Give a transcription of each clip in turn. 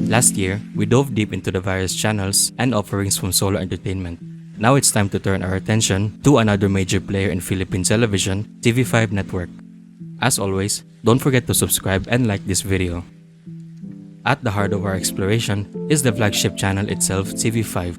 Last year, we dove deep into the various channels and offerings from Solo Entertainment. Now it's time to turn our attention to another major player in Philippine television, TV5 Network. As always, don't forget to subscribe and like this video. At the heart of our exploration is the flagship channel itself, TV5.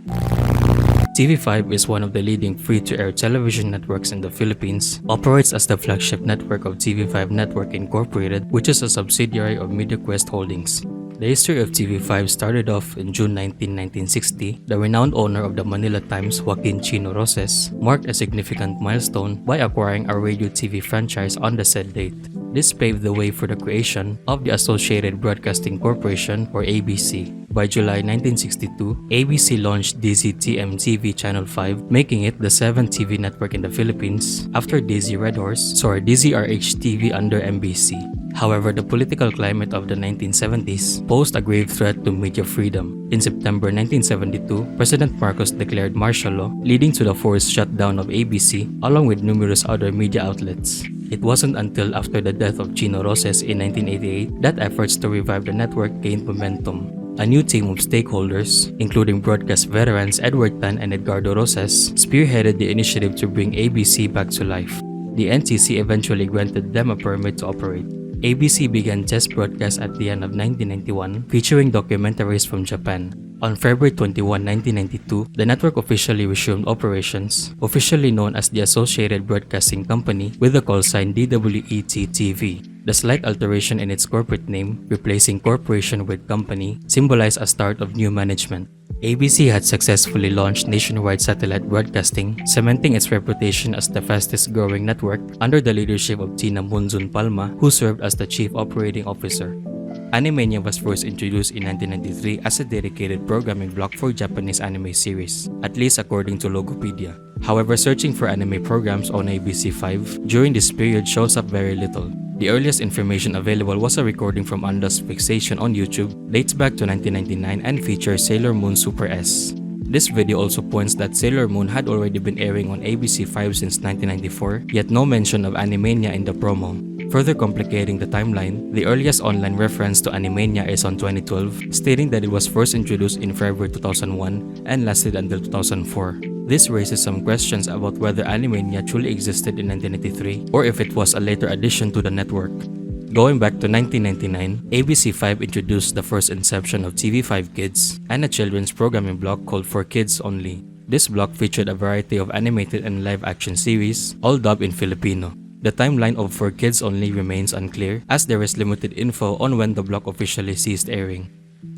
TV5 is one of the leading free-to-air television networks in the Philippines, operates as the flagship network of TV5 Network Incorporated, which is a subsidiary of Mediaquest Holdings. The history of TV5 started off in June 19, 1960. The renowned owner of the Manila Times, Joaquin Chino Roses, marked a significant milestone by acquiring a radio TV franchise on the said date. This paved the way for the creation of the Associated Broadcasting Corporation, or ABC. By July 1962, ABC launched DZT-TV Channel 5, making it the 7th TV network in the Philippines after DZRH-TV under MBC. However, the political climate of the 1970s posed a grave threat to media freedom. In September 1972, President Marcos declared martial law, leading to the forced shutdown of ABC along with numerous other media outlets. It wasn't until after the death of Chino Roses in 1988 that efforts to revive the network gained momentum. A new team of stakeholders, including broadcast veterans Edward Tan and Edgardo Roses, spearheaded the initiative to bring ABC back to life. The NTC eventually granted them a permit to operate. ABC began test broadcasts at the end of 1991, featuring documentaries from Japan. On February 21, 1992, the network officially resumed operations, officially known as the Associated Broadcasting Company, with the call sign dwdz-tv. The slight alteration in its corporate name, replacing corporation with company, symbolized a start of new management. ABC had successfully launched nationwide satellite broadcasting, cementing its reputation as the fastest-growing network under the leadership of Tina Munzun Palma, who served as the chief operating officer. Animania was first introduced in 1993 as a dedicated programming block for Japanese anime series, at least according to Logopedia. However, searching for anime programs on ABC5 during this period shows up very little. The earliest information available was a recording from Anda's Fixation on YouTube, dates back to 1999 and features Sailor Moon Super S. This video also points that Sailor Moon had already been airing on ABC5 since 1994, yet no mention of Animania in the promo. Further complicating the timeline, the earliest online reference to Animania is on 2012, stating that it was first introduced in February 2001 and lasted until 2004. This raises some questions about whether Animania truly existed in 1993 or if it was a later addition to the network. Going back to 1999, ABC5 introduced the first inception of TV5 Kids and a children's programming block called For Kids Only. This block featured a variety of animated and live-action series, all dubbed in Filipino. The timeline of For Kids Only remains unclear as there is limited info on when the block officially ceased airing.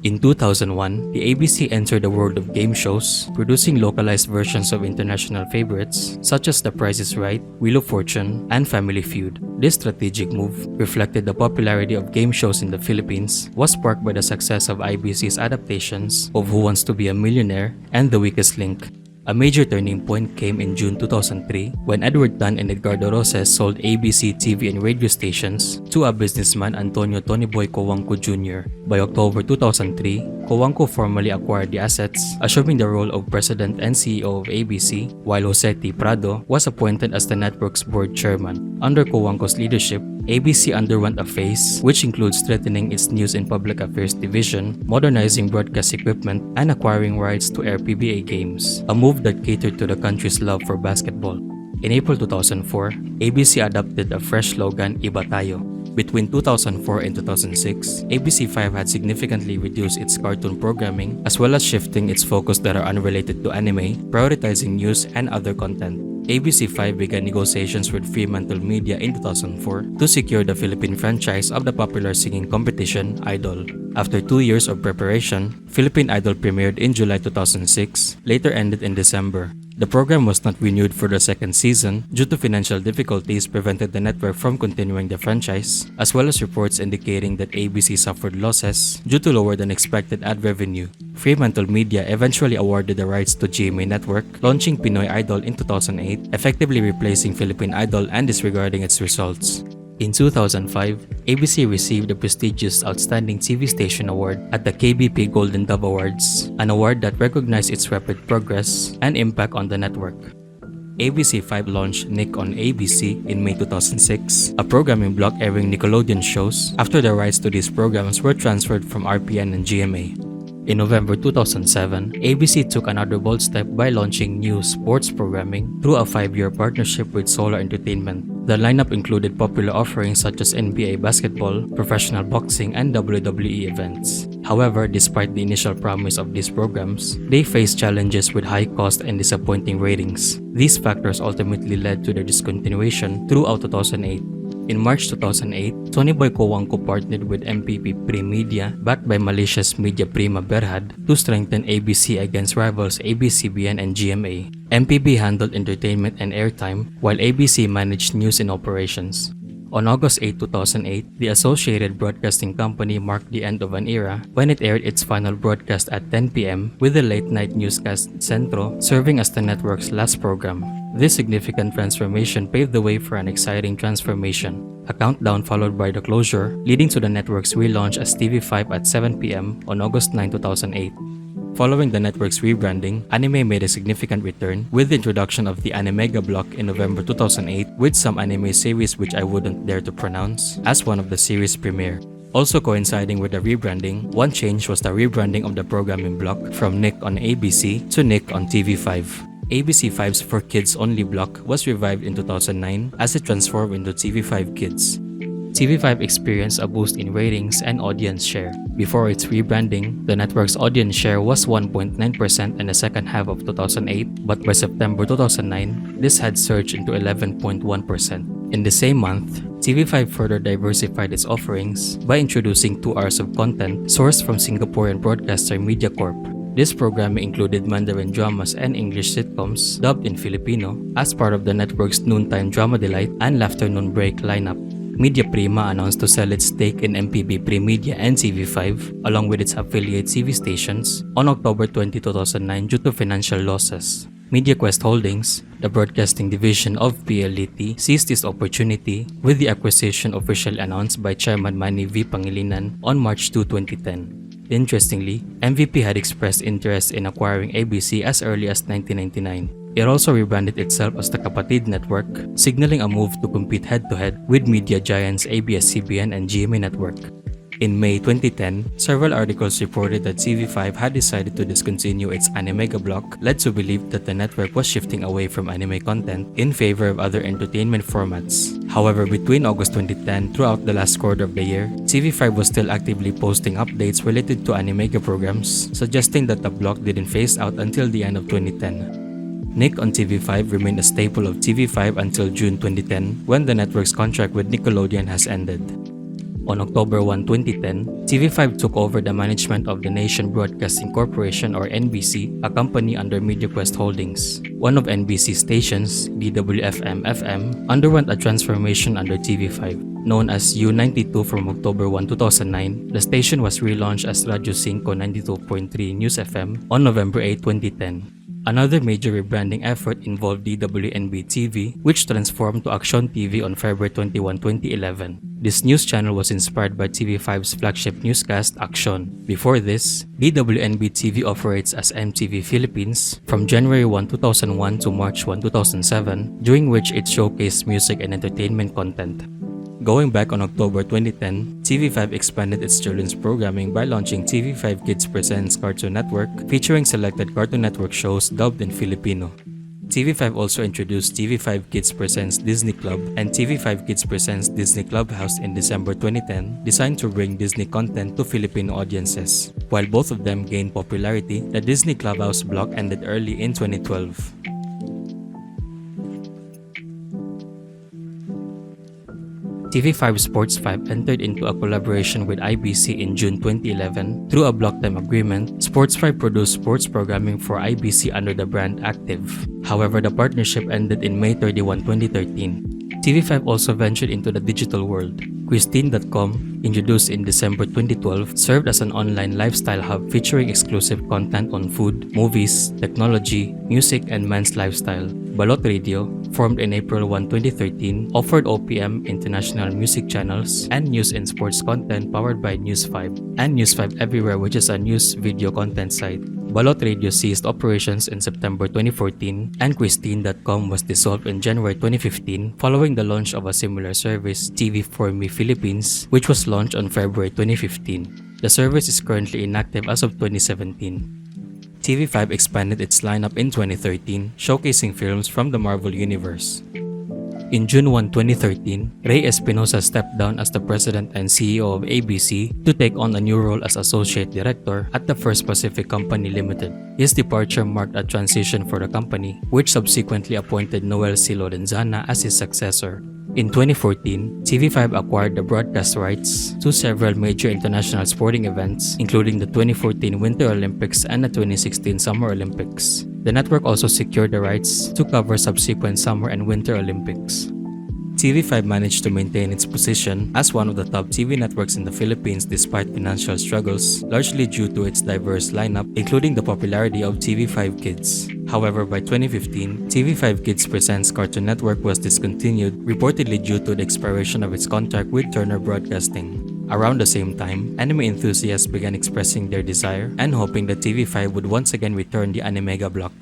In 2001, the ABC entered the world of game shows, producing localized versions of international favorites such as The Price is Right, Wheel of Fortune, and Family Feud. This strategic move reflected the popularity of game shows in the Philippines, was sparked by the success of IBC's adaptations of Who Wants to Be a Millionaire and The Weakest Link. A major turning point came in June 2003 when Edward Tan and Edgardo Roses sold ABC TV and radio stations to a businessman, Antonio Tonyboy Cojuangco Jr. By October 2003, Cojuangco formally acquired the assets, assuming the role of president and CEO of ABC, while Jose T. Prado was appointed as the network's board chairman. Under Cojuangco's leadership, ABC underwent a phase which includes strengthening its news and public affairs division, modernizing broadcast equipment, and acquiring rights to air PBA games, a move that catered to the country's love for basketball. In April 2004, ABC adopted a fresh slogan, Iba Tayo. Between 2004 and 2006, ABC5 had significantly reduced its cartoon programming as well as shifting its focus that are unrelated to anime, prioritizing news and other content. ABC5 began negotiations with Fremantle Media in 2004 to secure the Philippine franchise of the popular singing competition, Idol. After 2 years of preparation, Philippine Idol premiered in July 2006, later ended in December. The program was not renewed for the second season due to financial difficulties prevented the network from continuing the franchise, as well as reports indicating that ABC suffered losses due to lower than expected ad revenue. Fremantle Media eventually awarded the rights to GMA Network, launching Pinoy Idol in 2008, effectively replacing Philippine Idol and disregarding its results. In 2005, ABC received the prestigious Outstanding TV Station Award at the KBP Golden Dove Awards, an award that recognized its rapid progress and impact on the network. ABC5 launched Nick on ABC in May 2006, a programming block airing Nickelodeon shows after the rights to these programs were transferred from RPN and GMA. In November 2007, ABC took another bold step by launching new sports programming through a 5-year partnership with Solar Entertainment. The lineup included popular offerings such as NBA basketball, professional boxing, and WWE events. However, despite the initial promise of these programs, they faced challenges with high cost and disappointing ratings. These factors ultimately led to their discontinuation throughout 2008. In March 2008, Tony Boy Coangco partnered with mptv Media, backed by Malaysia's Media Prima Berhad, to strengthen ABC against rivals ABS-CBN and GMA. MPB handled entertainment and airtime, while ABC managed news and operations. On August 8, 2008, the Associated Broadcasting Company marked the end of an era when it aired its final broadcast at 10 p.m. with the late-night newscast Centro serving as the network's last program. This significant transformation paved the way for an exciting transformation, a countdown followed by the closure, leading to the network's relaunch as TV5 at 7 p.m. on August 9, 2008. Following the network's rebranding, anime made a significant return with the introduction of the Animega block in November 2008 with some anime series which I wouldn't dare to pronounce as one of the series premiere. Also coinciding with the rebranding, one change was the rebranding of the programming block from Nick on ABC to Nick on TV5. ABC5's For Kids Only block was revived in 2009 as it transformed into TV5 Kids. TV5 experienced a boost in ratings and audience share. Before its rebranding, the network's audience share was 1.9% in the second half of 2008, but by September 2009, this had surged into 11.1%. In the same month, TV5 further diversified its offerings by introducing 2 hours of content sourced from Singaporean broadcaster Mediacorp. This programming included Mandarin dramas and English sitcoms dubbed in Filipino as part of the network's Noontime Drama Delight and Afternoon Break lineup. Media Prima announced to sell its stake in mptv Media and TV5, along with its affiliate TV stations, on October 20, 2009 due to financial losses. Mediaquest Holdings, the broadcasting division of PLDT, seized this opportunity with the acquisition officially announced by Chairman Manny V. Pangilinan on March 2, 2010. Interestingly, MVP had expressed interest in acquiring ABC as early as 1999. It also rebranded itself as the Kapatid Network, signaling a move to compete head-to-head with media giants ABS-CBN and GMA Network. In May 2010, several articles reported that TV5 had decided to discontinue its Animega block, led to believe that the network was shifting away from anime content in favor of other entertainment formats. However, between August 2010 throughout the last quarter of the year, TV5 was still actively posting updates related to Animega programs, suggesting that the block didn't phase out until the end of 2010. Nick on TV5 remained a staple of TV5 until June 2010, when the network's contract with Nickelodeon has ended. On October 1, 2010, TV5 took over the management of the Nation Broadcasting Corporation or NBC, a company under Mediaquest Holdings. One of NBC's stations, DWFM-FM, underwent a transformation under TV5. Known as U92 from October 1, 2009, the station was relaunched as Radio 5 92.3 News FM on November 8, 2010. Another major rebranding effort involved DWNB-TV, which transformed to aksyontv on February 21, 2011. This news channel was inspired by TV5's flagship newscast, Aksyon. Before this, DWNB-TV operates as MTV Philippines from January 1, 2001 to March 1, 2007, during which it showcased music and entertainment content. Going back on October 2010, TV5 expanded its children's programming by launching TV5 Kids Presents Cartoon Network, featuring selected Cartoon Network shows dubbed in Filipino. TV5 also introduced TV5 Kids Presents Disney Club and TV5 Kids Presents Disney Clubhouse in December 2010, designed to bring Disney content to Filipino audiences. While both of them gained popularity, the Disney Clubhouse block ended early in 2012. TV5 Sports 5 entered into a collaboration with IBC in June 2011. Through a block-time agreement, Sports 5 produced sports programming for IBC under the brand Active. However, the partnership ended in May 31, 2013. TV5 also ventured into the digital world. Christine.com, introduced in December 2012, served as an online lifestyle hub featuring exclusive content on food, movies, technology, music, and men's lifestyle. Balot Radio, formed in April 1, 2013, offered OPM international music channels and news and sports content powered by News 5 and News 5 Everywhere, which is a news video content site. Balot Radio ceased operations in September 2014, and Christine.com was dissolved in January 2015 following the launch of a similar service, TV4Me Philippines, which was launched on February 2015. The service is currently inactive as of 2017. TV5 expanded its lineup in 2013, showcasing films from the Marvel Universe. In June 1, 2013, Ray Espinosa stepped down as the president and CEO of ABC to take on a new role as associate director at the First Pacific Company Limited. His departure marked a transition for the company, which subsequently appointed Noel C. Lorenzana as his successor. In 2014, TV5 acquired the broadcast rights to several major international sporting events, including the 2014 Winter Olympics and the 2016 Summer Olympics. The network also secured the rights to cover subsequent Summer and Winter Olympics. TV5 managed to maintain its position as one of the top TV networks in the Philippines despite financial struggles, largely due to its diverse lineup, including the popularity of TV5 Kids. However, by 2015, TV5 Kids Presents Cartoon Network was discontinued, reportedly due to the expiration of its contract with Turner Broadcasting. Around the same time, anime enthusiasts began expressing their desire and hoping that TV5 would once again return the Animega block.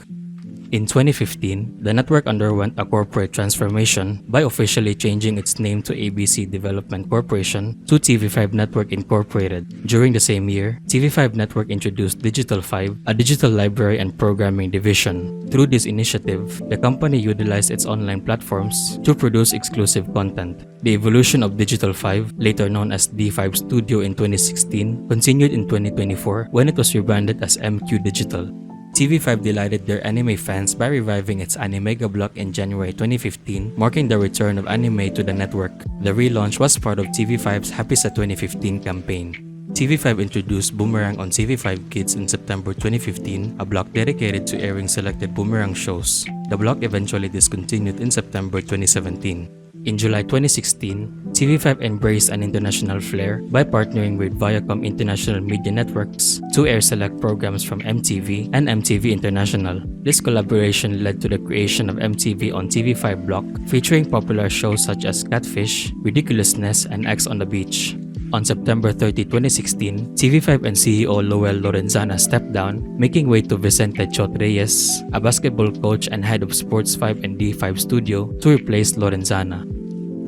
In 2015, the network underwent a corporate transformation by officially changing its name to ABC Development Corporation to TV5 Network Incorporated. During the same year, TV5 Network introduced Digital 5, a digital library and programming division. Through this initiative, the company utilized its online platforms to produce exclusive content. The evolution of Digital 5, later known as D5 Studio in 2016, continued in 2024 when it was rebranded as MQ Digital. TV5 delighted their anime fans by reviving its Animega block in January 2015, marking the return of anime to the network. The relaunch was part of TV5's Happy Sa 2015 campaign. TV5 introduced Boomerang on TV5 Kids in September 2015, a block dedicated to airing selected Boomerang shows. The block eventually discontinued in September 2017. In July 2016, TV5 embraced an international flair by partnering with Viacom International Media Networks to air select programs from MTV and MTV International. This collaboration led to the creation of MTV on TV5 block, featuring popular shows such as Catfish, Ridiculousness, and X on the Beach. On September 30, 2016, TV5 and CEO Noel Lorenzana stepped down, making way to Vicente Chot Reyes, a basketball coach and head of Sports 5 and D5 Studio, to replace Lorenzana.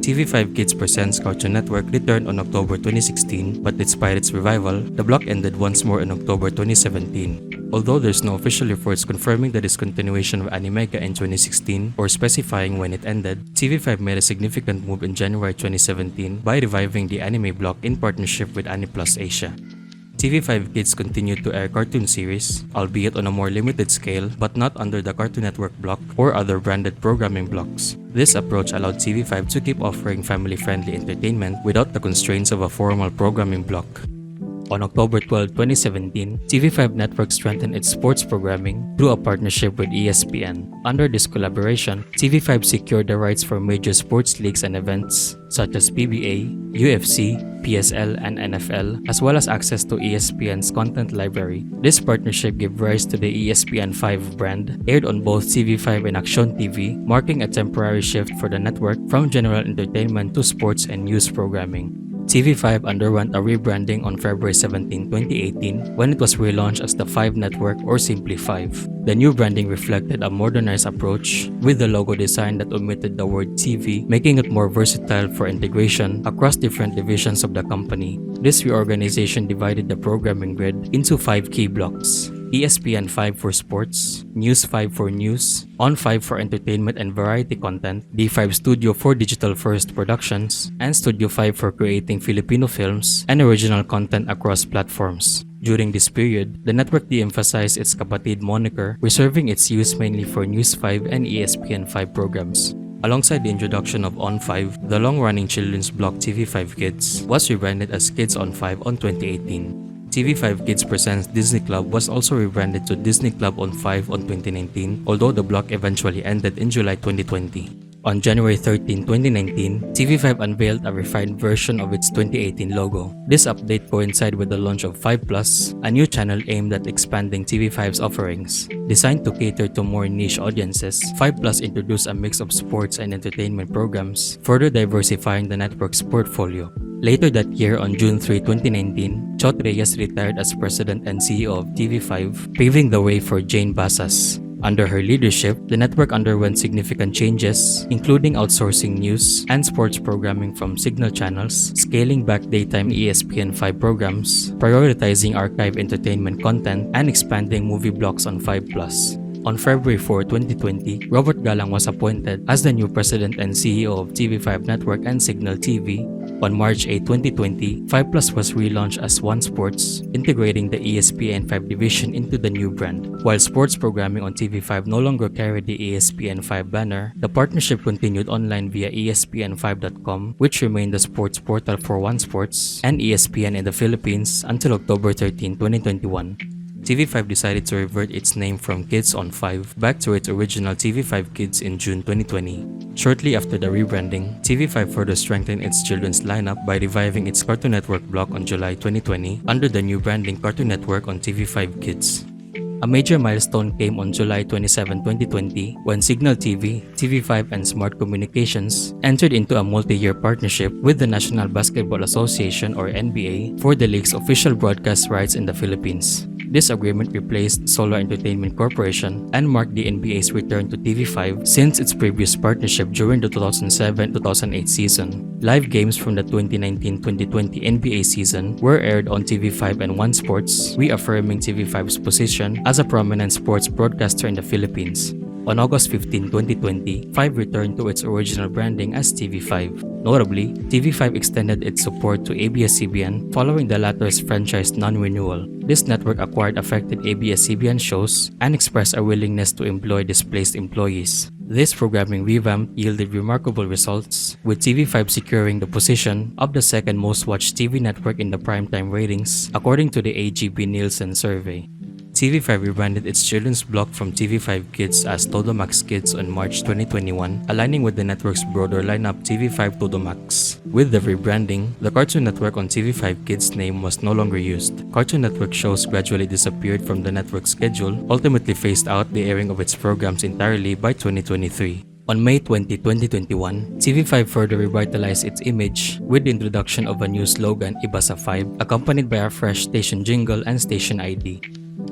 TV5 Kids Presents Cartoon Network returned on October 2016, but despite its revival, the block ended once more in October 2017. Although there's no official reports confirming the discontinuation of Animega in 2016 or specifying when it ended, TV5 made a significant move in January 2017 by reviving the anime block in partnership with Aniplus Asia. TV5 Kids continued to air cartoon series, albeit on a more limited scale but not under the Cartoon Network block or other branded programming blocks. This approach allowed TV5 to keep offering family-friendly entertainment without the constraints of a formal programming block. On October 12, 2017, TV5 Network strengthened its sports programming through a partnership with ESPN. Under this collaboration, TV5 secured the rights for major sports leagues and events such as PBA, UFC, PSL, and NFL, as well as access to ESPN's content library. This partnership gave rise to the ESPN5 brand, aired on both TV5 and aksyontv, marking a temporary shift for the network from general entertainment to sports and news programming. TV5 underwent a rebranding on February 17, 2018 when it was relaunched as the 5 Network or simply 5. The new branding reflected a modernized approach with the logo design that omitted the word TV, making it more versatile for integration across different divisions of the company. This reorganization divided the programming grid into 5 key blocks: ESPN 5 for sports, News 5 for news, On 5 for entertainment and variety content, D5 Studio for digital-first productions, and Studio 5 for creating Filipino films and original content across platforms. During this period, the network de-emphasized its kapatid moniker, reserving its use mainly for News 5 and ESPN 5 programs. Alongside the introduction of On 5, the long-running children's block TV5 Kids was rebranded as Kids On 5 on 2018. TV5 Kids Presents Disney Club was also rebranded to Disney Club on 5 on 2019, although the block eventually ended in July 2020. On January 13, 2019, TV5 unveiled a refined version of its 2018 logo. This update coincided with the launch of 5+, a new channel aimed at expanding TV5's offerings. Designed to cater to more niche audiences, 5+ introduced a mix of sports and entertainment programs, further diversifying the network's portfolio. Later that year, on June 3, 2019, Chot Reyes retired as president and CEO of TV5, paving the way for Jane Basas. Under her leadership, the network underwent significant changes, including outsourcing news and sports programming from signal channels, scaling back daytime ESPN5 programs, prioritizing archive entertainment content, and expanding movie blocks on 5+. On February 4, 2020, Robert Galang was appointed as the new president and CEO of TV5 Network and Signal TV. On March 8, 2020, 5+ was relaunched as One Sports, integrating the ESPN5 division into the new brand. While sports programming on TV5 no longer carried the ESPN5 banner, the partnership continued online via ESPN5.com, which remained the sports portal for One Sports and ESPN in the Philippines until October 13, 2021. TV5 decided to revert its name from Kids on 5 back to its original TV5 Kids in June 2020. Shortly after the rebranding, TV5 further strengthened its children's lineup by reviving its Cartoon Network block on July 2020 under the new branding Cartoon Network on TV5 Kids. A major milestone came on July 27, 2020 when Signal TV, TV5 and Smart Communications entered into a multi-year partnership with the National Basketball Association or NBA for the league's official broadcast rights in the Philippines. This agreement replaced Solar Entertainment Corporation and marked the NBA's return to TV5 since its previous partnership during the 2007-2008 season. Live games from the 2019-2020 NBA season were aired on TV5 and One Sports, reaffirming TV5's position as a prominent sports broadcaster in the Philippines. On August 15, 2020, 5 returned to its original branding as TV5. Notably, TV5 extended its support to ABS-CBN following the latter's franchise non-renewal. This network acquired affected ABS-CBN shows and expressed a willingness to employ displaced employees. This programming revamp yielded remarkable results, with TV5 securing the position of the second most watched TV network in the primetime ratings, according to the AGB Nielsen survey. TV5 rebranded its children's block from TV5 Kids as Todo Max Kids on March 2021, aligning with the network's broader lineup TV5 Todo Max. With the rebranding, the Cartoon Network on TV5 Kids name was no longer used. Cartoon Network shows gradually disappeared from the network's schedule, ultimately phased out the airing of its programs entirely by 2023. On May 20, 2021, TV5 further revitalized its image with the introduction of a new slogan, Iba sa 5, accompanied by a fresh station jingle and station ID.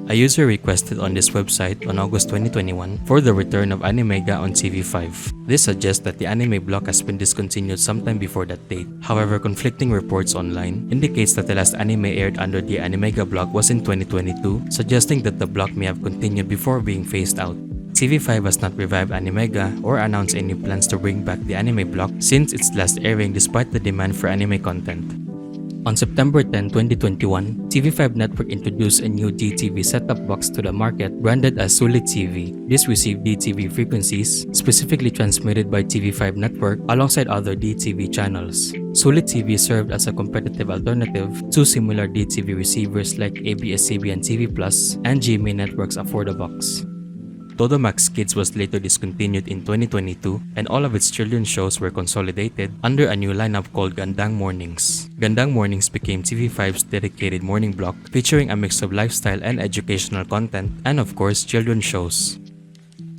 A user requested on this website on August 2021 for the return of Animega on TV5. This suggests that the anime block has been discontinued sometime before that date. However, conflicting reports online indicates that the last anime aired under the Animega block was in 2022, suggesting that the block may have continued before being phased out. TV5 has not revived Animega or announced any plans to bring back the anime block since its last airing despite the demand for anime content. On September 10, 2021, TV5 Network introduced a new DTV set-top box to the market branded as Sulit TV. This received DTV frequencies specifically transmitted by TV5 Network alongside other DTV channels. Sulit TV served as a competitive alternative to similar DTV receivers like ABS-CBN TV Plus and GMA Network's Affordabox. Todo Max Kids was later discontinued in 2022 and all of its children's shows were consolidated under a new lineup called Gandang Mornings. Gandang Mornings became TV5's dedicated morning block featuring a mix of lifestyle and educational content and of course children's shows.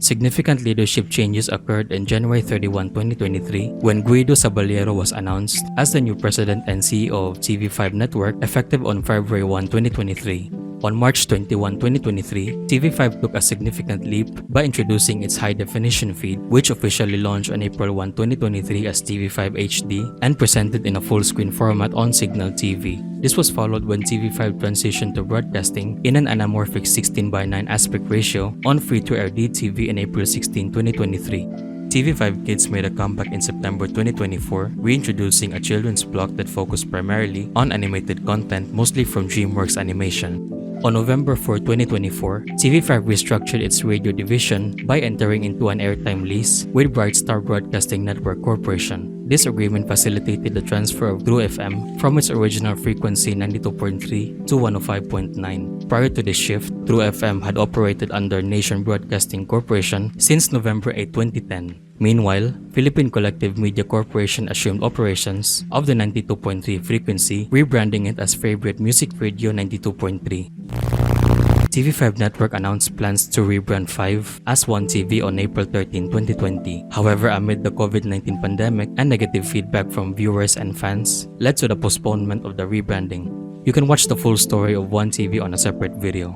Significant leadership changes occurred on January 31, 2023 when Guido Sabaliero was announced as the new president and CEO of TV5 Network effective on February 1, 2023. On March 21, 2023, TV5 took a significant leap by introducing its high-definition feed, which officially launched on April 1, 2023 as TV5 HD and presented in a full-screen format on Signal TV. This was followed when TV5 transitioned to broadcasting in an anamorphic 16:9 aspect ratio on free-to-air DTV in April 16, 2023. TV5 Kids made a comeback in September 2024, reintroducing a children's block that focused primarily on animated content, mostly from DreamWorks Animation. On November 4, 2024, TV5 restructured its radio division by entering into an airtime lease with Bright Star Broadcasting Network Corporation. This agreement facilitated the transfer of True FM from its original frequency 92.3 to 105.9. Prior to this shift, True FM had operated under Nation Broadcasting Corporation since November 8, 2010. Meanwhile, Philippine Collective Media Corporation assumed operations of the 92.3 frequency, rebranding it as Favorite Music Radio 92.3. TV5 Network announced plans to rebrand 5 as One TV on April 13, 2020. However, amid the COVID-19 pandemic and negative feedback from viewers and fans, led to the postponement of the rebranding. You can watch the full story of One TV on a separate video.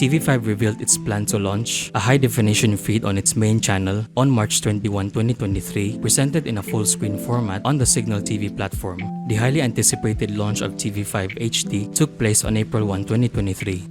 TV5 revealed its plan to launch a high-definition feed on its main channel on March 21, 2023, presented in a full-screen format on the Signal TV platform. The highly anticipated launch of TV5 HD took place on April 1, 2023.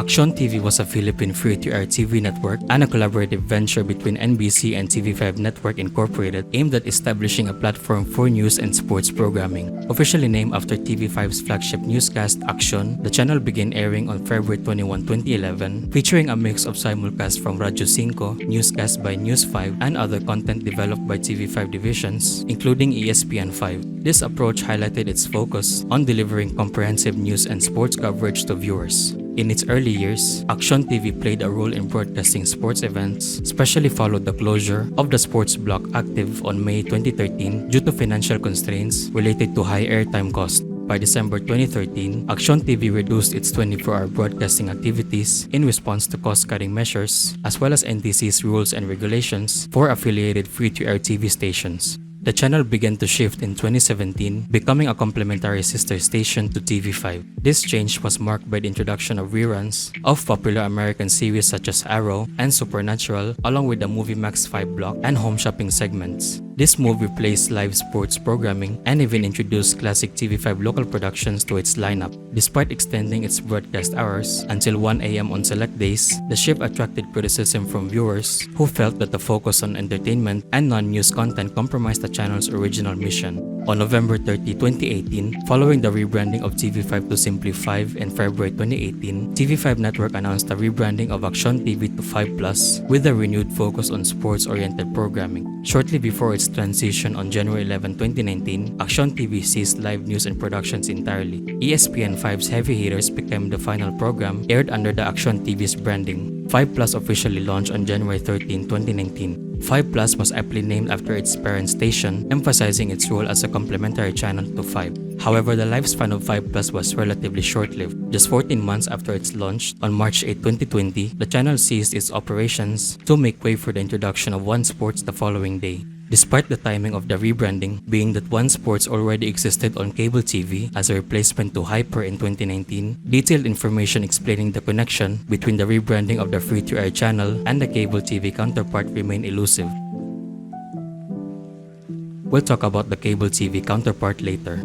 Aksyontv was a Philippine free-to-air TV network and a collaborative venture between NBC and TV5 Network Incorporated aimed at establishing a platform for news and sports programming. Officially named after TV5's flagship newscast, Aksyon, the channel began airing on February 21, 2011, featuring a mix of simulcasts from Radyo 5, newscasts by News 5, and other content developed by TV5 divisions, including ESPN 5. This approach highlighted its focus on delivering comprehensive news and sports coverage to viewers. In its early years, aksyontv played a role in broadcasting sports events, especially followed the closure of the sports block Active on May 2013 due to financial constraints related to high airtime costs. By December 2013, aksyontv reduced its 24-hour broadcasting activities in response to cost-cutting measures, as well as NTC's rules and regulations for affiliated free-to-air TV stations. The channel began to shift in 2017, becoming a complementary sister station to TV5. This change was marked by the introduction of reruns of popular American series such as Arrow and Supernatural, along with the Movie Max 5 block and home shopping segments. This move replaced live sports programming and even introduced classic TV5 local productions to its lineup. Despite extending its broadcast hours until 1 a.m. on select days, the shift attracted criticism from viewers who felt that the focus on entertainment and non-news content compromised the channel's original mission. On November 30, 2018, following the rebranding of TV5 to simply 5 in February 2018, TV5 Network announced the rebranding of aksyontv to 5 Plus with a renewed focus on sports-oriented programming. Shortly before its transition on January 11, 2019, aksyontv ceased live news and productions entirely. ESPN 5's Heavy Hitters became the final program aired under the aksyontV's branding. 5 Plus officially launched on January 13, 2019. 5 Plus was aptly named after its parent station, emphasizing its role as a complementary channel to 5. However, the lifespan of 5 Plus was relatively short-lived. Just 14 months after its launch, on March 8, 2020, the channel ceased its operations to make way for the introduction of One Sports the following day. Despite the timing of the rebranding being that One Sports already existed on cable TV as a replacement to Hyper in 2019, detailed information explaining the connection between the rebranding of the free-to-air channel and the cable TV counterpart remain elusive. We'll talk about the cable TV counterpart later.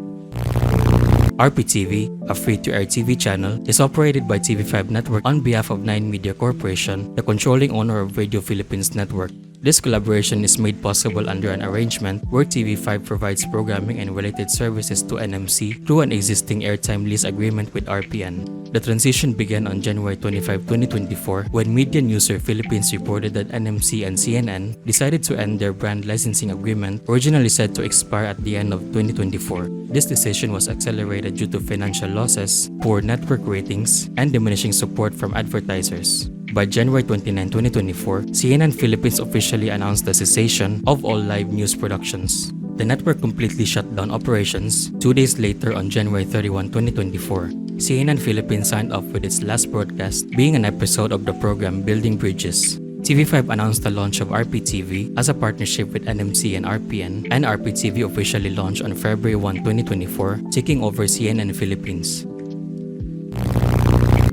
rptv, a free-to-air TV channel, is operated by TV5 Network on behalf of 9 Media Corporation, the controlling owner of Radio Philippines Network. This collaboration is made possible under an arrangement where TV5 provides programming and related services to NMC through an existing airtime lease agreement with RPN. The transition began on January 25, 2024 when Media User Philippines reported that NMC and CNN decided to end their brand licensing agreement, originally set to expire at the end of 2024. This decision was accelerated due to financial losses, poor network ratings, and diminishing support from advertisers. By January 29, 2024, CNN Philippines officially announced the cessation of all live news productions. The network completely shut down operations 2 days later on January 31, 2024. CNN Philippines signed off with its last broadcast being an episode of the program Building Bridges. TV5 announced the launch of rptv as a partnership with NMC and RPN, and rptv officially launched on February 1, 2024, taking over CNN Philippines.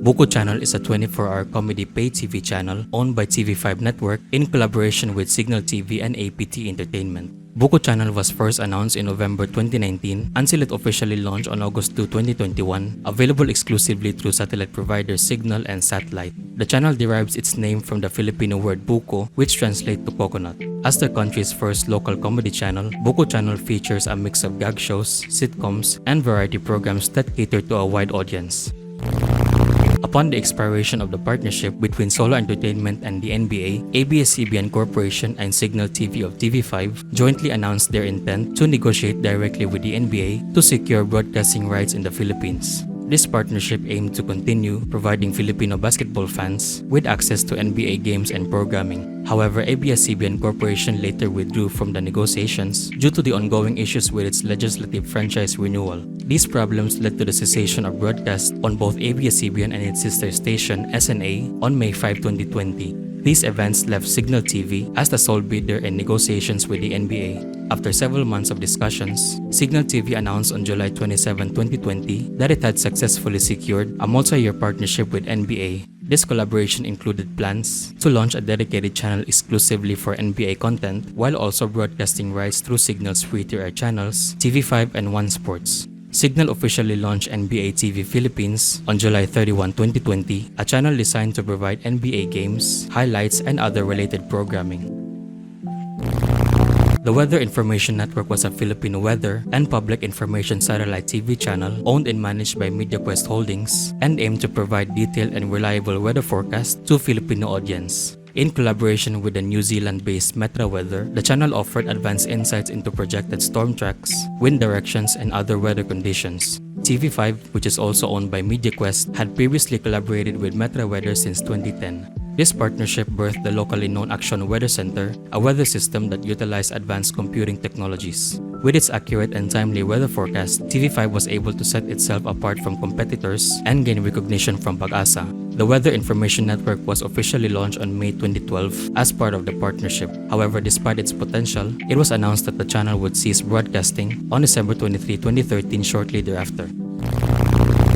Buko Channel is a 24-hour comedy pay TV channel owned by TV5 Network in collaboration with Signal TV and APT Entertainment. Buko Channel was first announced in November 2019 until it officially launched on August 2, 2021, available exclusively through satellite providers Signal and Satellite. The channel derives its name from the Filipino word buko, which translates to coconut. As the country's first local comedy channel, Buko Channel features a mix of gag shows, sitcoms, and variety programs that cater to a wide audience. Upon the expiration of the partnership between Solo Entertainment and the NBA, ABS-CBN Corporation and Signal TV of TV5 jointly announced their intent to negotiate directly with the NBA to secure broadcasting rights in the Philippines. This partnership aimed to continue providing Filipino basketball fans with access to NBA games and programming. However, ABS-CBN Corporation later withdrew from the negotiations due to the ongoing issues with its legislative franchise renewal. These problems led to the cessation of broadcast on both ABS-CBN and its sister station SNA on May 5, 2020. These events left Signal TV as the sole bidder in negotiations with the NBA. After several months of discussions, Signal TV announced on July 27, 2020 that it had successfully secured a multi-year partnership with NBA. This collaboration included plans to launch a dedicated channel exclusively for NBA content while also broadcasting rights through Signal's free-to-air channels, TV5 and One Sports. Signal officially launched NBA TV Philippines on July 31, 2020, a channel designed to provide NBA games, highlights, and other related programming. The Weather Information Network was a Filipino weather and public information satellite TV channel owned and managed by Mediaquest Holdings and aimed to provide detailed and reliable weather forecasts to Filipino audience. In collaboration with the New Zealand-based Metra Weather, the channel offered advanced insights into projected storm tracks, wind directions, and other weather conditions. TV5, which is also owned by Mediaquest, had previously collaborated with Metra Weather since 2010. This partnership birthed the locally known Aksyon Weather Center, a weather system that utilized advanced computing technologies. With its accurate and timely weather forecast, TV5 was able to set itself apart from competitors and gain recognition from Pag-asa. The Weather Information Network was officially launched on May 2012 as part of the partnership. However, despite its potential, it was announced that the channel would cease broadcasting on December 23, 2013 shortly thereafter.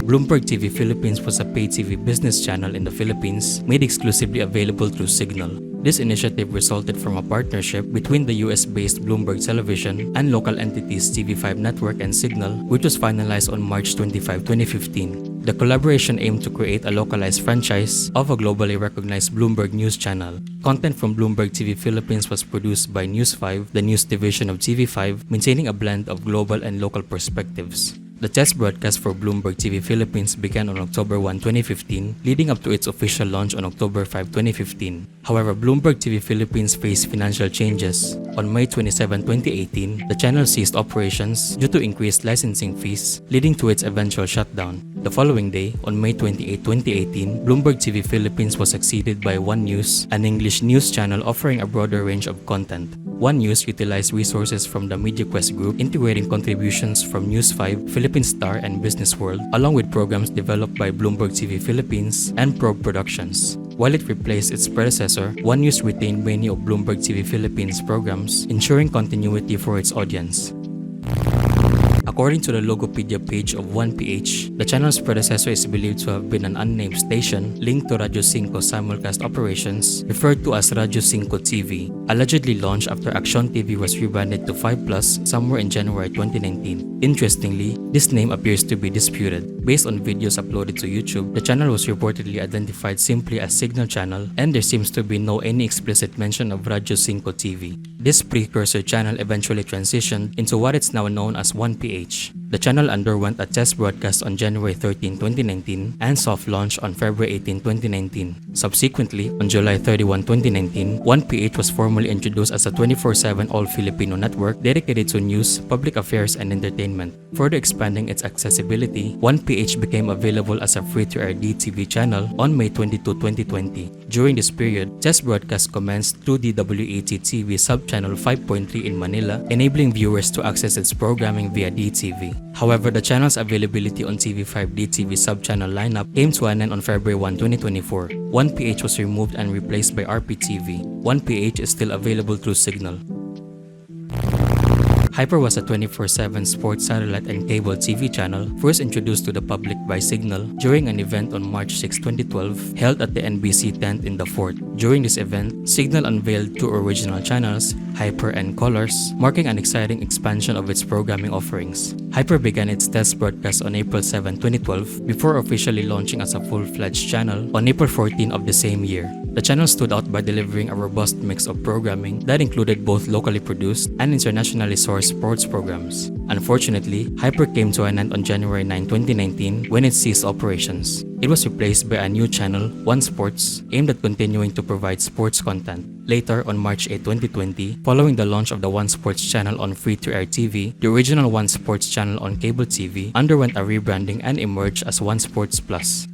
Bloomberg TV Philippines was a pay TV business channel in the Philippines made exclusively available through Signal. This initiative resulted from a partnership between the US-based Bloomberg Television and local entities TV5 Network and Signal, which was finalized on March 25, 2015. The collaboration aimed to create a localized franchise of a globally recognized Bloomberg news channel. Content from Bloomberg TV Philippines was produced by News 5, the news division of TV5, maintaining a blend of global and local perspectives. The test broadcast for Bloomberg TV Philippines began on October 1, 2015, leading up to its official launch on October 5, 2015. However, Bloomberg TV Philippines faced financial changes. On May 27, 2018, the channel ceased operations due to increased licensing fees, leading to its eventual shutdown. The following day, on May 28, 2018, Bloomberg TV Philippines was succeeded by One News, an English news channel offering a broader range of content. One News utilized resources from the Mediaquest group, integrating contributions from News 5, Philippine Star, and Business World, along with programs developed by Bloomberg TV Philippines and Probe Productions. While it replaced its predecessor, One News retained many of Bloomberg TV Philippines programs, ensuring continuity for its audience. According to the Logopedia page of 1PH, the channel's predecessor is believed to have been an unnamed station linked to Radyo 5 simulcast operations, referred to as Radyo 5 TV, allegedly launched after aksyontv was rebranded to 5 Plus somewhere in January 2019. Interestingly, this name appears to be disputed. Based on videos uploaded to YouTube, the channel was reportedly identified simply as Signal Channel, and there seems to be no any explicit mention of Radyo 5 TV. This precursor channel eventually transitioned into what is now known as 1PH. The channel underwent a test broadcast on January 13, 2019 and soft launch on February 18, 2019. Subsequently, on July 31, 2019, 1PH was formally introduced as a 24/7 all-Filipino network dedicated to news, public affairs, and entertainment. Further expanding its accessibility, 1PH became available as a free-to-air DTV channel on May 22, 2020. During this period, test broadcasts commenced through dwdz-tv sub-channel 5.3 in Manila, enabling viewers to access its programming via DTV. However, the channel's availability on TV5 DTV sub-channel lineup came to an end on February 1, 2024. 1PH was removed and replaced by rptv. 1PH is still available through Signal. Hyper was a 24/7 sports satellite and cable TV channel first introduced to the public by Signal during an event on March 6, 2012 held at the NBC tent in the Fort. During this event, Signal unveiled two original channels, Hyper and Colors, marking an exciting expansion of its programming offerings. Hyper began its test broadcast on April 7, 2012 before officially launching as a full-fledged channel on April 14 of the same year. The channel stood out by delivering a robust mix of programming that included both locally produced and internationally sourced sports programs. Unfortunately, Hyper came to an end on January 9, 2019 when it ceased operations. It was replaced by a new channel, One Sports, aimed at continuing to provide sports content. Later, on March 8, 2020, following the launch of the One Sports channel on free-to-air TV, the original One Sports channel on cable TV underwent a rebranding and emerged as One Sports Plus.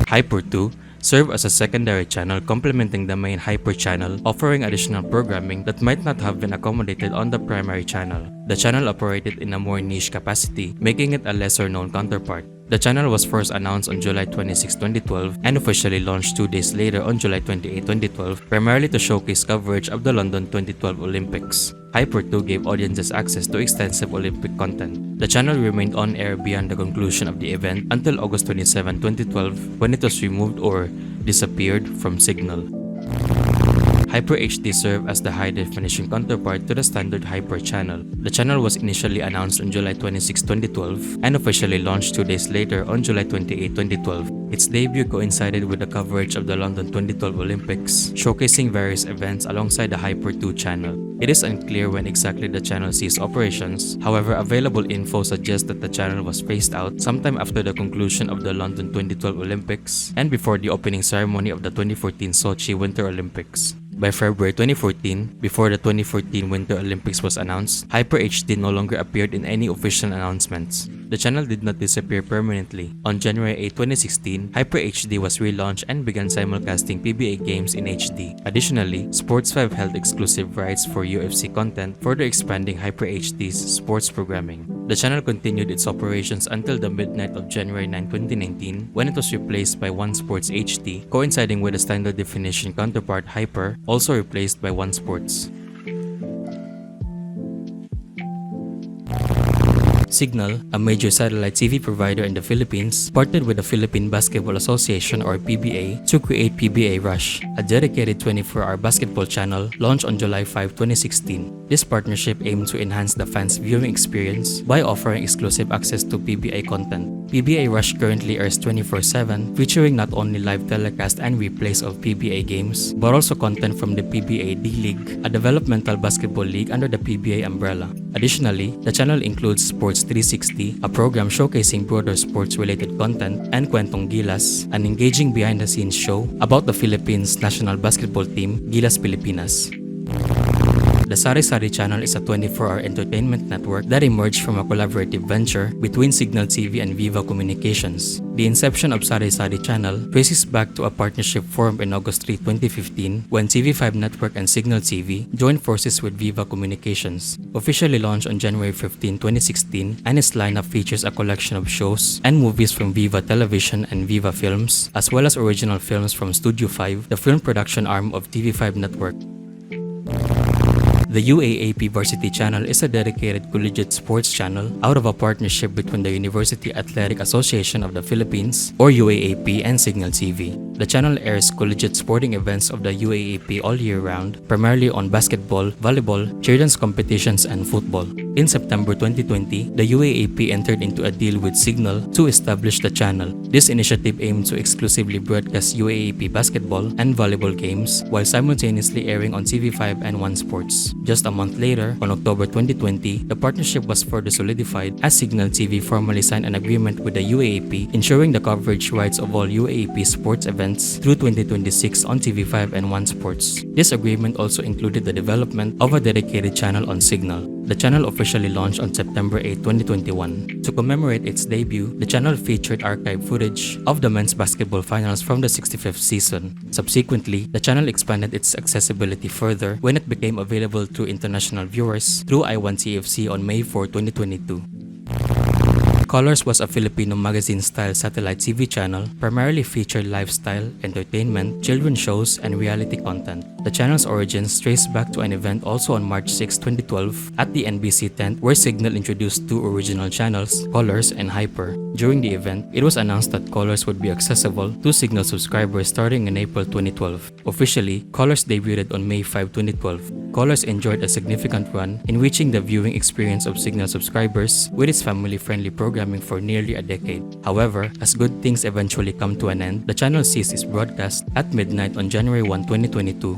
Hyper 2 served as a secondary channel complementing the main Hyper channel, offering additional programming that might not have been accommodated on the primary channel. The channel operated in a more niche capacity, making it a lesser-known counterpart. The channel was first announced on July 26, 2012 and officially launched 2 days later on July 28, 2012, primarily to showcase coverage of the London 2012 Olympics. Hyper 2 gave audiences access to extensive Olympic content. The channel remained on air beyond the conclusion of the event until August 27, 2012 when it was removed or disappeared from Signal. Hyper HD served as the high-definition counterpart to the standard Hyper channel. The channel was initially announced on July 26, 2012 and officially launched 2 days later on July 28, 2012. Its debut coincided with the coverage of the London 2012 Olympics, showcasing various events alongside the Hyper 2 channel. It is unclear when exactly the channel ceased operations. However, available info suggests that the channel was phased out sometime after the conclusion of the London 2012 Olympics and before the opening ceremony of the 2014 Sochi Winter Olympics. By February 2014, before the 2014 Winter Olympics was announced, Hyper HD no longer appeared in any official announcements. The channel did not disappear permanently. On January 8, 2016, Hyper HD was relaunched and began simulcasting PBA games in HD. Additionally, Sports5 held exclusive rights for UFC content, further expanding Hyper HD's sports programming. The channel continued its operations until the midnight of January 9, 2019, when it was replaced by One Sports HD, coinciding with the standard definition counterpart Hyper, also replaced by One Sports. Signal, a major satellite TV provider in the Philippines, partnered with the Philippine Basketball Association or PBA to create PBA Rush, a dedicated 24-hour basketball channel launched on July 5, 2016. This partnership aimed to enhance the fans' viewing experience by offering exclusive access to PBA content. PBA Rush currently airs 24/7, featuring not only live telecast and replays of PBA games, but also content from the PBA D-League, a developmental basketball league under the PBA umbrella. Additionally, the channel includes Sports 360, a program showcasing broader sports-related content, and Kwentong Gilas, an engaging behind-the-scenes show about the Philippines national basketball team, Gilas Pilipinas. The Sari-Sari channel is a 24-hour entertainment network that emerged from a collaborative venture between Signal TV and Viva Communications. The inception of Sari-Sari channel traces back to a partnership formed in August 3, 2015 when TV5 Network and Signal TV joined forces with Viva Communications. Officially launched on January 15, 2016, and its lineup features a collection of shows and movies from Viva Television and Viva Films, as well as original films from Studio 5, the film production arm of TV5 Network. The UAAP Varsity channel is a dedicated collegiate sports channel out of a partnership between the University Athletic Association of the Philippines, or UAAP, and Signal TV. The channel airs collegiate sporting events of the UAAP all year round, primarily on basketball, volleyball, children's competitions, and football. In September 2020, the UAAP entered into a deal with Signal to establish the channel. This initiative aimed to exclusively broadcast UAAP basketball and volleyball games while simultaneously airing on TV5 and One Sports. Just a month later, on October 2020, the partnership was further solidified as Signal TV formally signed an agreement with the UAAP, ensuring the coverage rights of all UAAP sports events through 2026 on TV5 and One Sports. This agreement also included the development of a dedicated channel on Signal. The channel officially launched on September 8, 2021. To commemorate its debut, the channel featured archive footage of the men's basketball finals from the 65th season. Subsequently, the channel expanded its accessibility further when it became available to international viewers through I1TFC on May 4, 2022. Colors was a Filipino magazine-style satellite TV channel, primarily featured lifestyle, entertainment, children's shows, and reality content. The channel's origins trace back to an event also on March 6, 2012 at the NBC tent where Signal introduced 2 original channels, Colors and Hyper. During the event, it was announced that Colors would be accessible to Signal subscribers starting in April 2012. Officially, Colors debuted on May 5, 2012. Colors enjoyed a significant run in reaching the viewing experience of Signal subscribers with its family-friendly programming programming for nearly a decade. However, as good things eventually come to an end, the channel ceased its broadcast at midnight on January 1, 2022.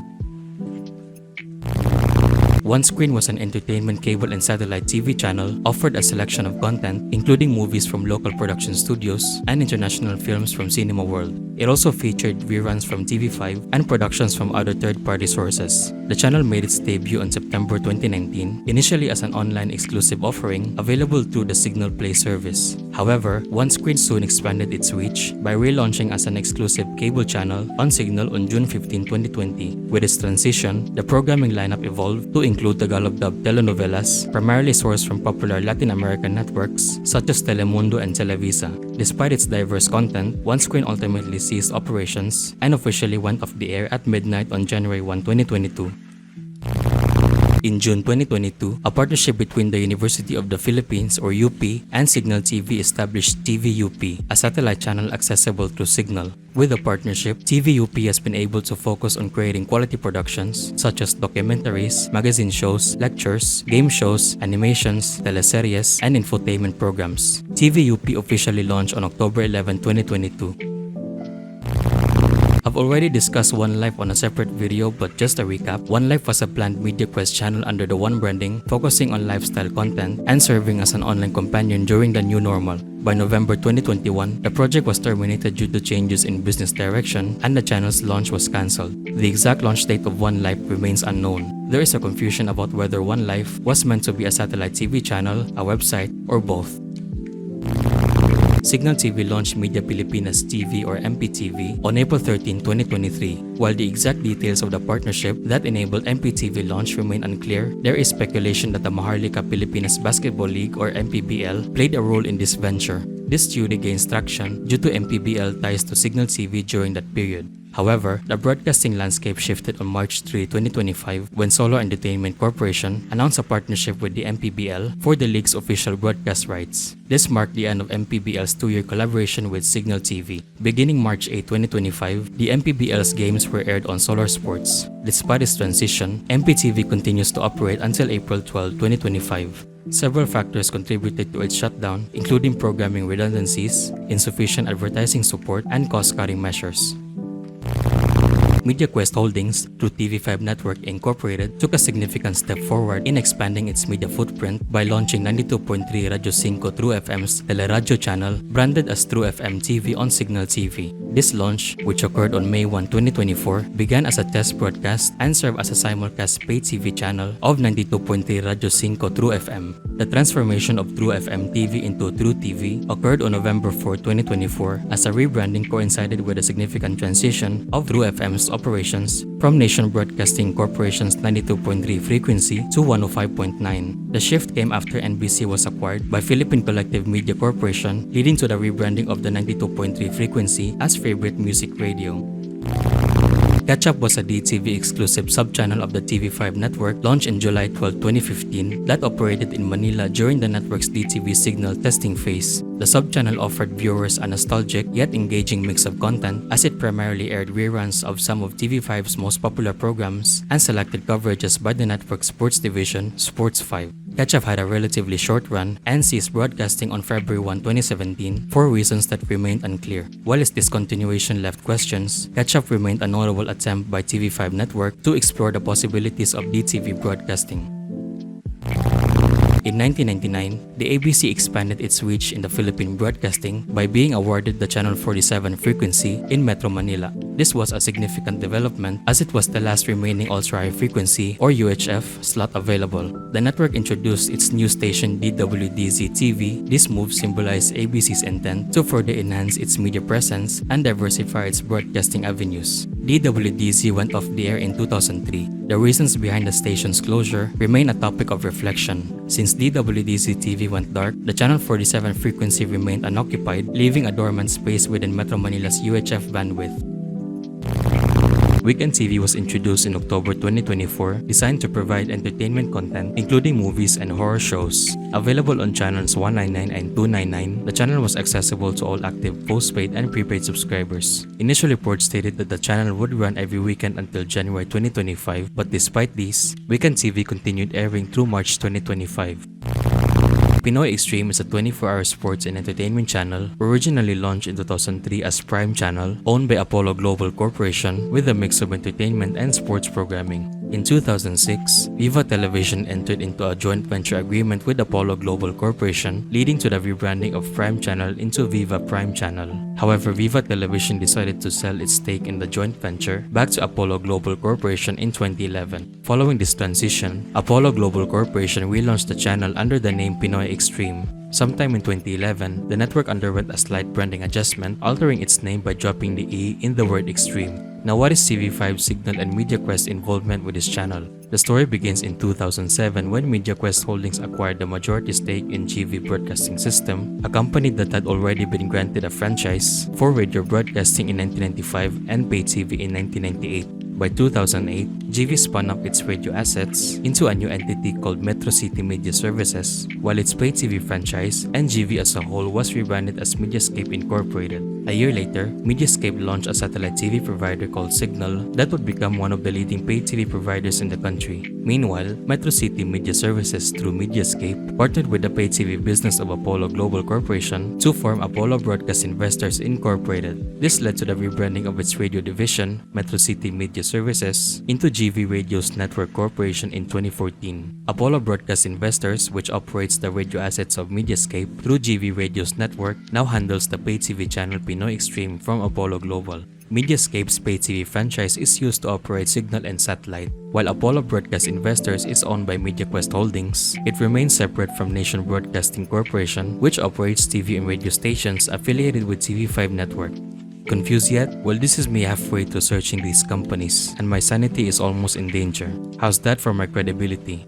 One Screen was an entertainment cable and satellite TV channel offered a selection of content, including movies from local production studios and international films from Cinema World. It also featured reruns from TV5 and productions from other third-party sources. The channel made its debut on September 2019, initially as an online exclusive offering available through the Signal Play service. However, One Screen soon expanded its reach by relaunching as an exclusive cable channel on Signal on June 15, 2020. With its transition, the programming lineup evolved to include Tagalog-dubbed telenovelas, primarily sourced from popular Latin American networks such as Telemundo and Televisa. Despite its diverse content, One Screen ultimately ceased operations and officially went off the air at midnight on January 1, 2022. In June 2022, a partnership between the University of the Philippines or UP and Signal TV established TVUP, a satellite channel accessible through Signal. With the partnership, TVUP has been able to focus on creating quality productions such as documentaries, magazine shows, lectures, game shows, animations, teleseries, and infotainment programs. TVUP officially launched on October 11, 2022. I've already discussed One Life on a separate video, but just a recap, One Life was a planned Mediaquest channel under the One branding, focusing on lifestyle content and serving as an online companion during the new normal. By November 2021, the project was terminated due to changes in business direction and the channel's launch was cancelled. The exact launch date of One Life remains unknown. There is a confusion about whether One Life was meant to be a satellite TV channel, a website, or both. Signal TV launched Media Pilipinas TV or mptv on April 13, 2023. While the exact details of the partnership that enabled mptv launch remain unclear, there is speculation that the Maharlika Pilipinas Basketball League or MPBL played a role in this venture. This theory gains traction due to MPBL ties to Signal TV during that period. However, the broadcasting landscape shifted on March 3, 2025 when Solar Entertainment Corporation announced a partnership with the MPBL for the league's official broadcast rights. This marked the end of MPBL's two-year collaboration with Signal TV. Beginning March 8, 2025, the MPBL's games were aired on Solar Sports. Despite its transition, MPTV continues to operate until April 12, 2025. Several factors contributed to its shutdown, including programming redundancies, insufficient advertising support, and cost-cutting measures. Mediaquest Holdings, through TV5 Network Incorporated, took a significant step forward in expanding its media footprint by launching 92.3 Radyo 5 True FM's Teleradyo channel, branded as True FM TV on Signal TV. This launch, which occurred on May 1, 2024, began as a test broadcast and served as a simulcast paid TV channel of 92.3 Radyo 5 True FM. The transformation of True FM TV into True TV occurred on November 4, 2024 as a rebranding coincided with a significant transition of True FM's operations from Nation Broadcasting Corporation's 92.3 frequency to 105.9. The shift came after NBC was acquired by Philippine Collective Media Corporation, leading to the rebranding of the 92.3 frequency as Favorite Music Radio. Catsup was a DTV exclusive sub-channel of the TV5 network launched in July 12, 2015 that operated in Manila during the network's DTV signal testing phase. The sub-channel offered viewers a nostalgic yet engaging mix of content as it primarily aired reruns of some of TV5's most popular programs and selected coverages by the network's sports division, Sports 5. Catsup had a relatively short run and ceased broadcasting on February 1, 2017 for reasons that remained unclear. While its discontinuation left questions, Catsup remained a notable attempt by TV5 Network to explore the possibilities of DTV broadcasting. In 1999, the ABC expanded its reach in the Philippine broadcasting by being awarded the Channel 47 frequency in Metro Manila. This was a significant development as it was the last remaining ultra-high frequency or UHF slot available. The network introduced its new station dwdz-tv. This move symbolized ABC's intent to further enhance its media presence and diversify its broadcasting avenues. DWDZ went off the air in 2003. The reasons behind the station's closure remain a topic of reflection. Since DWDZ-TV went dark, the Channel 47 frequency remained unoccupied, leaving a dormant space within Metro Manila's UHF bandwidth. Weekend TV was introduced in October 2024, designed to provide entertainment content, including movies and horror shows. Available on channels 199 and 299, the channel was accessible to all active postpaid and prepaid subscribers. Initial reports stated that the channel would run every weekend until January 2025, but despite this, Weekend TV continued airing through March 2025. Pinoy Xtreme is a 24-hour sports and entertainment channel originally launched in 2003 as Prime Channel, owned by Apollo Global Corporation with a mix of entertainment and sports programming. In 2006, Viva Television entered into a joint venture agreement with Apollo Global Corporation, leading to the rebranding of Prime Channel into Viva Prime Channel. However, Viva Television decided to sell its stake in the joint venture back to Apollo Global Corporation in 2011. Following this transition, Apollo Global Corporation relaunched the channel under the name Pinoy Xtreme. Sometime in 2011, the network underwent a slight branding adjustment, altering its name by dropping the E in the word extreme. Now, what is TV5, Signal, and Mediaquest involvement with this channel? The story begins in 2007 when Mediaquest Holdings acquired the majority stake in GV Broadcasting System, a company that had already been granted a franchise for radio broadcasting in 1995 and pay TV in 1998. By 2008, GV spun off its radio assets into a new entity called Metro City Media Services, while its pay TV franchise and GV as a whole was rebranded as Mediascape Incorporated. A year later, Mediascape launched a satellite TV provider called Signal that would become one of the leading pay TV providers in the country. Meanwhile, Metro City Media Services through Mediascape partnered with the pay TV business of Apollo Global Corporation to form Apollo Broadcast Investors Incorporated. This led to the rebranding of its radio division, Metro City Media Services, into GV Radio's Network Corporation in 2014. Apollo Broadcast Investors, which operates the radio assets of Mediascape through GV Radio's network, now handles the pay TV channel Pinoy Xtreme from Apollo Global. Mediascape's pay TV franchise is used to operate Signal and Satellite. While Apollo Broadcast Investors is owned by Mediaquest Holdings, it remains separate from Nation Broadcasting Corporation, which operates TV and radio stations affiliated with TV5 network. Confused yet? Well, this is me halfway to searching these companies, and my sanity is almost in danger. How's that for my credibility?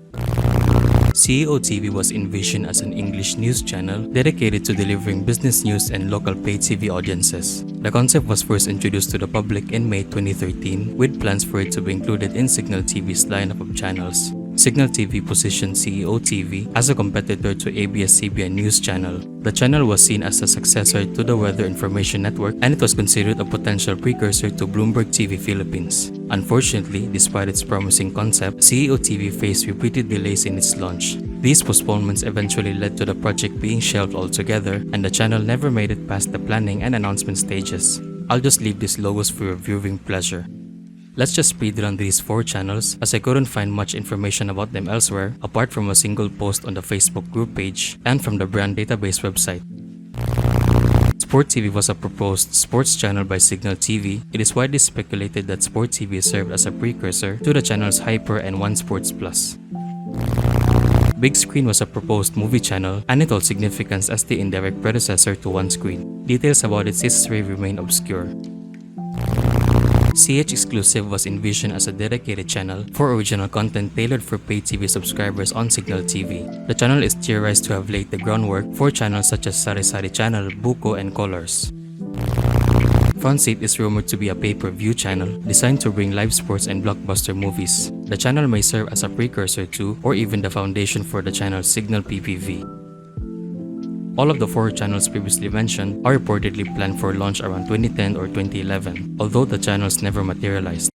CXclusive was envisioned as an English news channel dedicated to delivering business news and local pay TV audiences. The concept was first introduced to the public in May 2013, with plans for it to be included in Signal TV's lineup of channels. Signal TV positioned CXclusive as a competitor to ABS-CBN News Channel. The channel was seen as a successor to the Weather Information Network, and it was considered a potential precursor to Bloomberg TV Philippines. Unfortunately, despite its promising concept, CXclusive faced repeated delays in its launch. These postponements eventually led to the project being shelved altogether, and the channel never made it past the planning and announcement stages. I'll just leave these logos for your viewing pleasure. Let's just speedrun these 4 channels, as I couldn't find much information about them elsewhere apart from a single post on the Facebook group page and from the brand database website. SportTV was a proposed sports channel by Signal TV. It is widely speculated that SportTV served as a precursor to the channels Hyper and One Sports Plus. Big Screen was a proposed movie channel, and it holds significance as the indirect predecessor to One Screen. Details about its history remain obscure. chxclusive was envisioned as a dedicated channel for original content tailored for pay TV subscribers on Signal TV. The channel is theorized to have laid the groundwork for channels such as Sari-Sari Channel, Buko, and Colors. Front Seat is rumored to be a pay-per-view channel designed to bring live sports and blockbuster movies. The channel may serve as a precursor to, or even the foundation for the channel's Signal PPV. All of the 4 channels previously mentioned are reportedly planned for launch around 2010 or 2011, although the channels never materialized.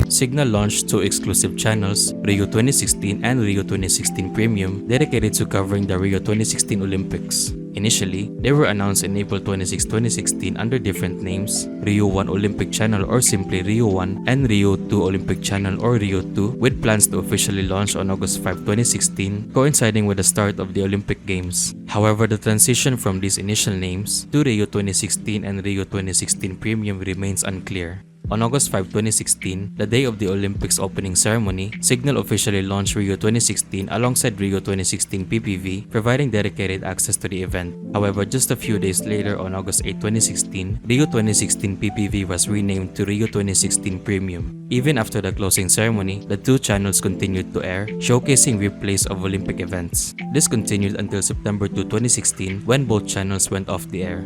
Signal launched 2 exclusive channels, Rio 2016 and Rio 2016 Premium, dedicated to covering the Rio 2016 Olympics. Initially, they were announced in April 26, 2016 under different names, Rio 1 Olympic Channel or simply Rio 1 and Rio 2 Olympic Channel or Rio 2, with plans to officially launch on August 5, 2016, coinciding with the start of the Olympic Games. However, the transition from these initial names to Rio 2016 and Rio 2016 Premium remains unclear. On August 5, 2016, the day of the Olympics opening ceremony, Signal officially launched Rio 2016 alongside Rio 2016 PPV, providing dedicated access to the event. However, just a few days later on August 8, 2016, Rio 2016 PPV was renamed to Rio 2016 Premium. Even after the closing ceremony, the 2 channels continued to air, showcasing replays of Olympic events. This continued until September 2, 2016, when both channels went off the air.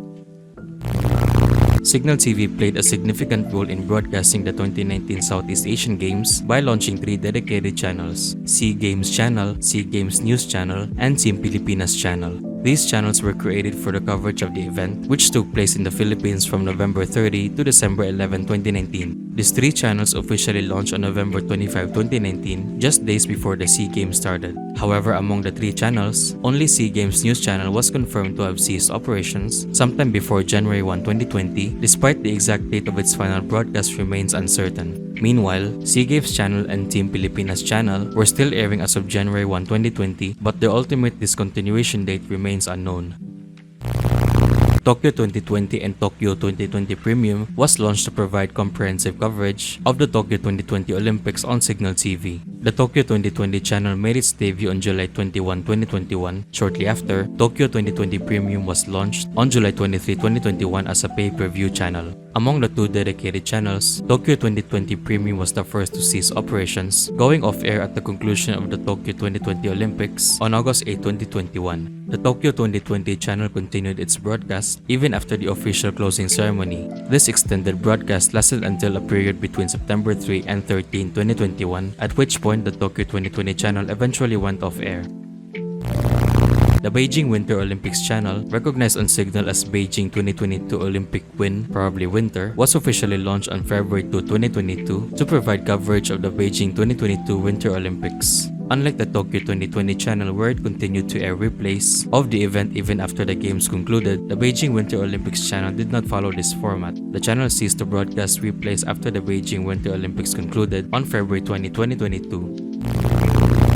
Signal TV played a significant role in broadcasting the 2019 Southeast Asian Games by launching 3 dedicated channels: SEA Games Channel, SEA Games News Channel, and Team Pilipinas Channel. These channels were created for the coverage of the event, which took place in the Philippines from November 30 to December 11, 2019. These 3 channels officially launched on November 25, 2019, just days before the SEA Games started. However, among the 3 channels, only SEA Games News Channel was confirmed to have ceased operations sometime before January 1, 2020, despite the exact date of its final broadcast remains uncertain. Meanwhile, SEA Games Channel and Team Pilipinas Channel were still airing as of January 1, 2020, but their ultimate discontinuation date remains unknown. Tokyo 2020 and Tokyo 2020 Premium was launched to provide comprehensive coverage of the Tokyo 2020 Olympics on Signal TV. The Tokyo 2020 channel made its debut on July 21, 2021. Shortly after, Tokyo 2020 Premium was launched on July 23, 2021 as a pay-per-view channel. Among the 2 dedicated channels, Tokyo 2020 Premium was the first to cease operations, going off-air at the conclusion of the Tokyo 2020 Olympics on August 8, 2021. The Tokyo 2020 channel continued its broadcast even after the official closing ceremony. This extended broadcast lasted until a period between September 3 and 13, 2021, at which point the Tokyo 2020 channel eventually went off-air. The Beijing Winter Olympics channel, recognized on Signal as Beijing 2022 Olympic Win, probably Winter, was officially launched on February 2, 2022 to provide coverage of the Beijing 2022 Winter Olympics. Unlike the Tokyo 2020 channel where it continued to air replays of the event even after the games concluded, the Beijing Winter Olympics channel did not follow this format. The channel ceased to broadcast replays after the Beijing Winter Olympics concluded on February 20, 2022.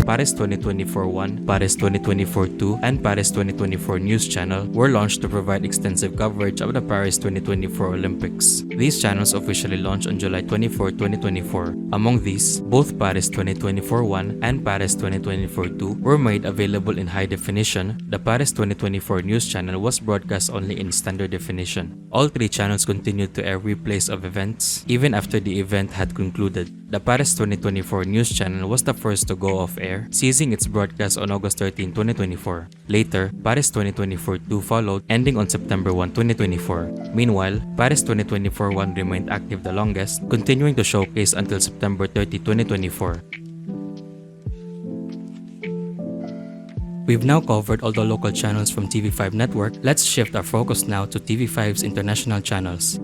Paris 2024-1, Paris 2024-2, and Paris 2024 News Channel were launched to provide extensive coverage of the Paris 2024 Olympics. These channels officially launched on July 24, 2024. Among these, both Paris 2024-1 and Paris 2024-2 were made available in high definition. The Paris 2024 News Channel was broadcast only in standard definition. All 3 channels continued to air replays of events even after the event had concluded. The Paris 2024 News Channel was the first to go off-air, ceasing its broadcast on August 13, 2024. Later, Paris 2024-2 followed, ending on September 1, 2024. Meanwhile, Paris 2024-1 remained active the longest, continuing to showcase until September 30, 2024. We've now covered all the local channels from TV5 network. Let's shift our focus now to TV5's international channels.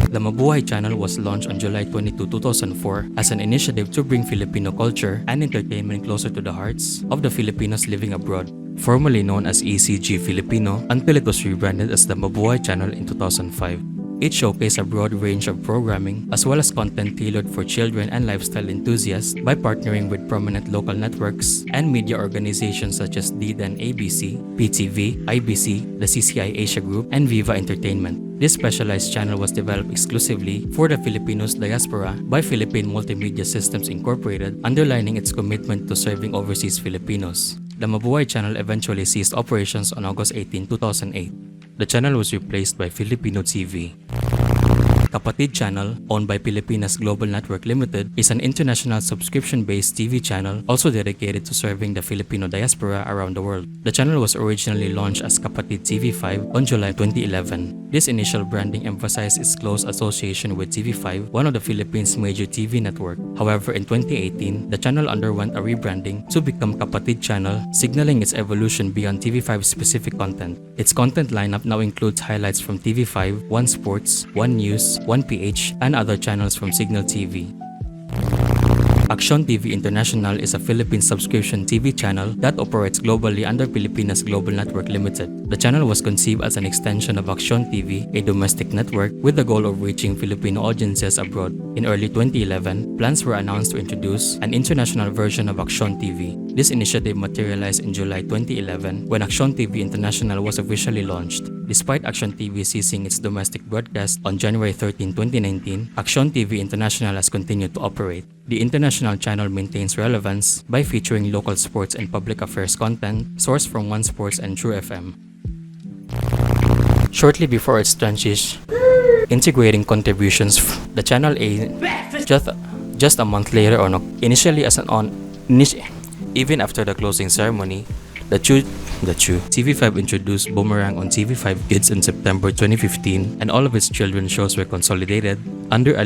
The Mabuhay channel was launched on July 22, 2004 as an initiative to bring Filipino culture and entertainment closer to the hearts of the Filipinos living abroad. Formerly known as ECG Filipino until it was rebranded as the Mabuhay channel in 2005. It showcased a broad range of programming as well as content tailored for children and lifestyle enthusiasts by partnering with prominent local networks and media organizations such as DDEN ABC, PTV, IBC, the CCI Asia Group, and Viva Entertainment. This specialized channel was developed exclusively for the Filipinos diaspora by Philippine Multimedia Systems Incorporated, underlining its commitment to serving overseas Filipinos. The Mabuhay channel eventually ceased operations on August 18, 2008. The channel was replaced by Filipino TV. Kapatid channel, owned by Pilipinas Global Network Limited, is an international subscription-based TV channel also dedicated to serving the Filipino diaspora around the world. The channel was originally launched as Kapatid TV5 on July 2011. This initial branding emphasized its close association with TV5, one of the Philippines' major TV network. However, in 2018, the channel underwent a rebranding to become Kapatid channel, signaling its evolution beyond TV5's specific content. Its content lineup now includes highlights from TV5, One Sports, One News, One PH, and other channels from Signal TV. Aksyontv International is a Philippine subscription TV channel that operates globally under Pilipinas Global Network Limited. The channel was conceived as an extension of Aksyontv, a domestic network with the goal of reaching Filipino audiences abroad. In early 2011, plans were announced to introduce an international version of Aksyontv. This initiative materialized in July 2011 when Aksyontv International was officially launched. Despite Aksyontv ceasing its domestic broadcast on January 13, 2019, Aksyontv International has continued to operate. The international channel maintains relevance by featuring local sports and public affairs content sourced from One Sports and True FM. Shortly before its transition, integrating contributions, the channel A just a month later, initially as an even after the closing ceremony, the The Chew. TV5 introduced Boomerang on TV5 Kids in September 2015, and all of its children's shows were consolidated under a